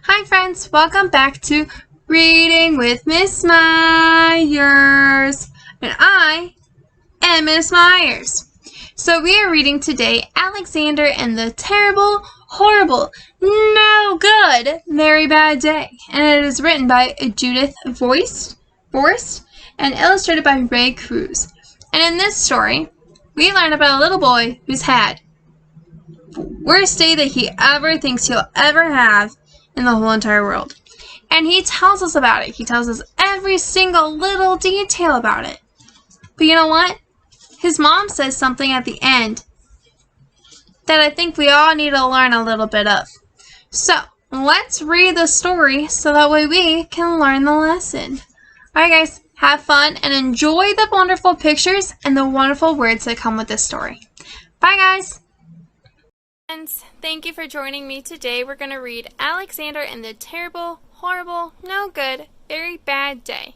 Hi friends, welcome back to Reading with Miss Myers. And I am Miss Myers. So we are reading today Alexander and the Terrible, Horrible, No Good, Very Bad Day. And it is written by Judith Forrest and illustrated by Ray Cruz. And in this story, we learn about a little boy who's had the worst day that he ever thinks he'll ever have in the whole entire world. And he tells us about it. He tells us every single little detail about it. But you know what? His mom says something at the end that I think we all need to learn a little bit of. So, let's read the story so that way we can learn the lesson. Alright guys, have fun and enjoy the wonderful pictures and the wonderful words that come with this story. Bye guys! Friends, thank you for joining me today. We're going to read Alexander and the Terrible, Horrible, No Good, Very Bad Day.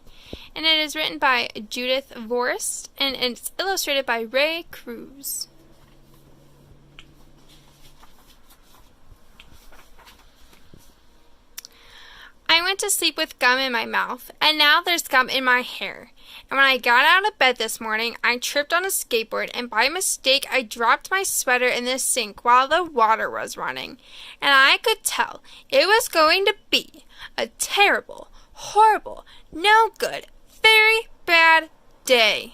And it is written by Judith Forrest and it's illustrated by Ray Cruz. I went to sleep with gum in my mouth, and now there's gum in my hair. And when I got out of bed this morning, I tripped on a skateboard, and by mistake, I dropped my sweater in the sink while the water was running. And I could tell it was going to be a terrible, horrible, no good, very bad day.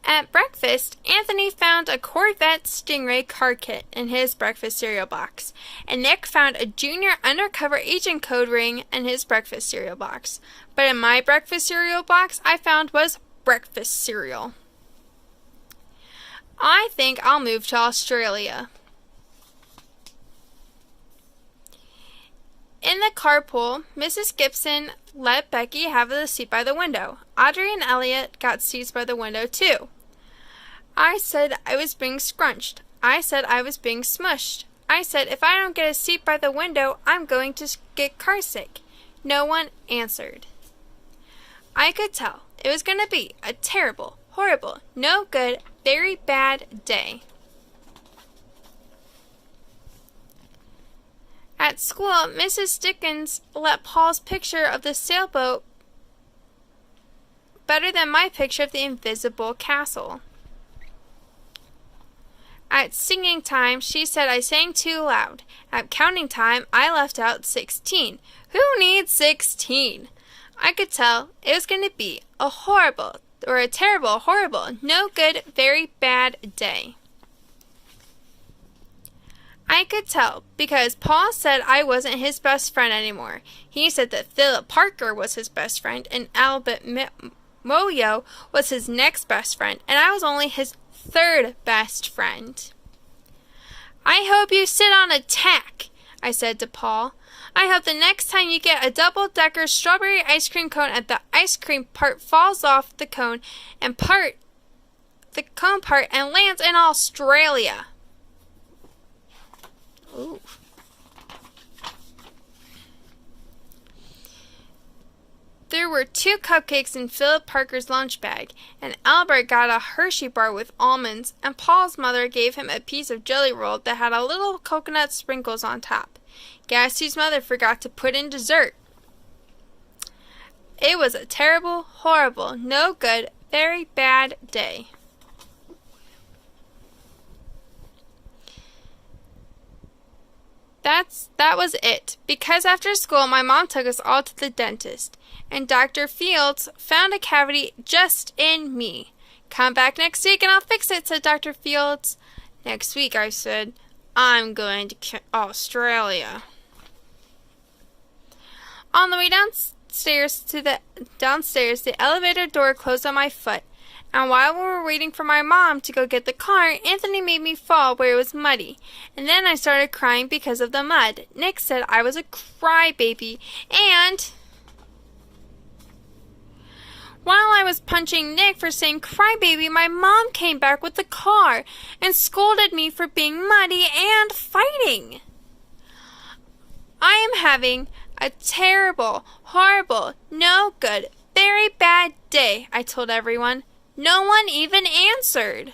At breakfast, Anthony found a Corvette Stingray car kit in his breakfast cereal box, and Nick found a Junior Undercover Agent code ring in his breakfast cereal box. But in my breakfast cereal box, I found was breakfast cereal. I think I'll move to Australia. In the carpool, Mrs. Gibson let Becky have the seat by the window. Audrey and Elliot got seats by the window too. I said I was being scrunched. I said I was being smushed. I said if I don't get a seat by the window, I'm going to get carsick. No one answered. I could tell it was going to be a terrible, horrible, no good, very bad day. At school, Mrs. Dickens let Paul's picture of the sailboat better than my picture of the invisible castle. At singing time, she said I sang too loud. At counting time, I left out 16. Who needs 16? I could tell it was going to be a horrible, or a terrible, horrible, no good, very bad day. I could tell because Paul said I wasn't his best friend anymore. He said that Philip Parker was his best friend and Albert Moyo was his next best friend, and I was only his third best friend. I hope you sit on a tack, I said to Paul. I hope the next time you get a double-decker strawberry ice cream cone and the ice cream part falls off the cone and the cone part and lands in Australia. Ooh. There were 2 cupcakes in Philip Parker's lunch bag, and Albert got a Hershey bar with almonds, and Paul's mother gave him a piece of jelly roll that had a little coconut sprinkles on top. Gassie's mother forgot to put in dessert. It was a terrible, horrible, no good, very bad day. That was it, because after school my mom took us all to the dentist, and Dr. Fields found a cavity just in me. Come back next week and I'll fix it, said Dr. Fields. Next week, I said, I'm going to Australia. On the way downstairs, the elevator door closed on my foot. And while we were waiting for my mom to go get the car, Anthony made me fall where it was muddy. And then I started crying because of the mud. Nick said I was a crybaby. And while I was punching Nick for saying crybaby, my mom came back with the car and scolded me for being muddy and fighting. I am having a terrible, horrible, no good, very bad day, I told everyone. No one even answered.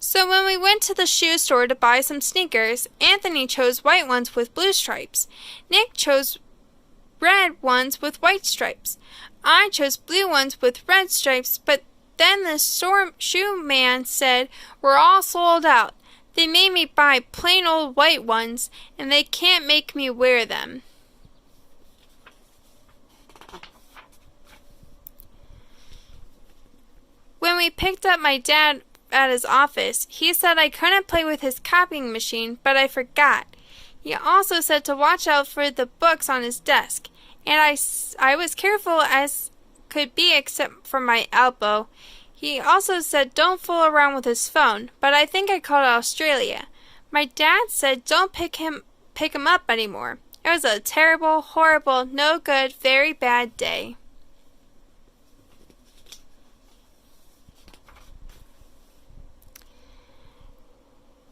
So when we went to the shoe store to buy some sneakers, Anthony chose white ones with blue stripes. Nick chose red ones with white stripes. I chose blue ones with red stripes, but then the shoe man said we're all sold out. They made me buy plain old white ones, and they can't make me wear them. When we picked up my dad at his office, he said I couldn't play with his copying machine, but I forgot. He also said to watch out for the books on his desk, and I was careful as could be except for my elbow. He also said don't fool around with his phone, but I think I called Australia. My dad said don't pick him up anymore. It was a terrible, horrible, no good, very bad day.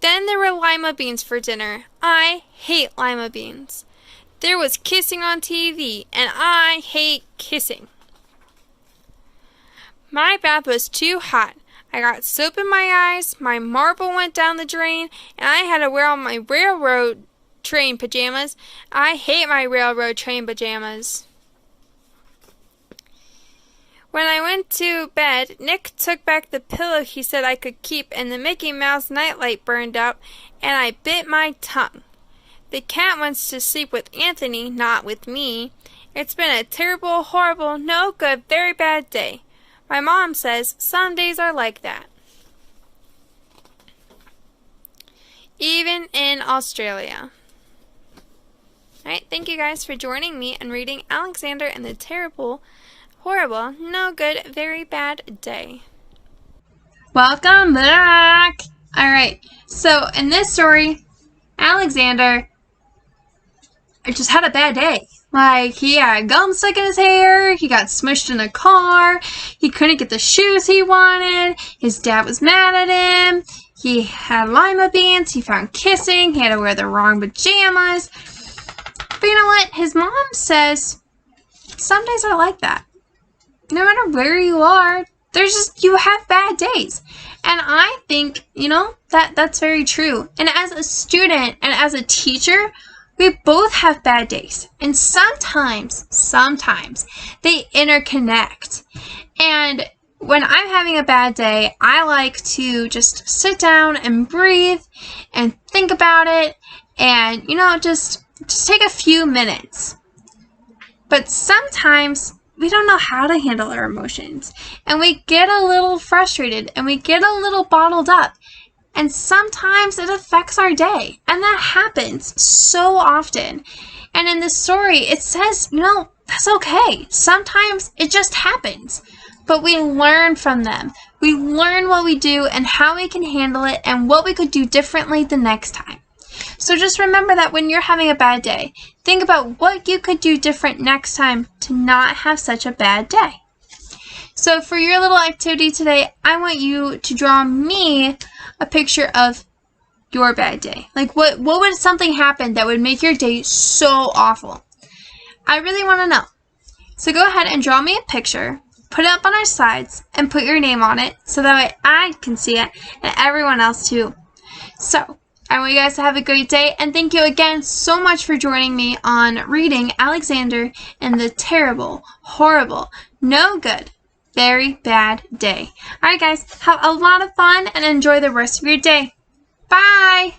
Then there were lima beans for dinner. I hate lima beans. There was kissing on TV, and I hate kissing. My bath was too hot. I got soap in my eyes, my marble went down the drain, and I had to wear all my railroad train pajamas. I hate my railroad train pajamas. When I went to bed, Nick took back the pillow he said I could keep, and the Mickey Mouse nightlight burned up, and I bit my tongue. The cat wants to sleep with Anthony, not with me. It's been a terrible, horrible, no good, very bad day. My mom says some days are like that. Even in Australia. Alright, thank you guys for joining me and reading Alexander and the Terrible, Horrible, No Good, Very Bad Day. Welcome back! Alright, so in this story, Alexander just had a bad day. Like, he had gum stuck in his hair, he got smushed in a car, he couldn't get the shoes he wanted, his dad was mad at him, he had lima beans, he found kissing, he had to wear the wrong pajamas. But you know what? His mom says some days are like that. No matter where you are, you have bad days. And I think, that's very true. And as a student and as a teacher, we both have bad days. And sometimes they interconnect. And when I'm having a bad day, I like to just sit down and breathe and think about it and, just take a few minutes. But sometimes we don't know how to handle our emotions, and we get a little frustrated, and we get a little bottled up, and sometimes it affects our day, and that happens so often. And in the story, it says, that's okay. Sometimes it just happens, but we learn from them. We learn what we do and how we can handle it and what we could do differently the next time. So just remember that when you're having a bad day, think about what you could do different next time to not have such a bad day. So for your little activity today, I want you to draw me a picture of your bad day. Like what would something happen that would make your day so awful? I really want to know. So go ahead and draw me a picture, put it up on our slides, and put your name on it so that way I can see it and everyone else too. So I want you guys to have a great day, and thank you again so much for joining me on reading Alexander and the Terrible, Horrible, No Good, Very Bad Day. Alright guys, have a lot of fun and enjoy the rest of your day. Bye!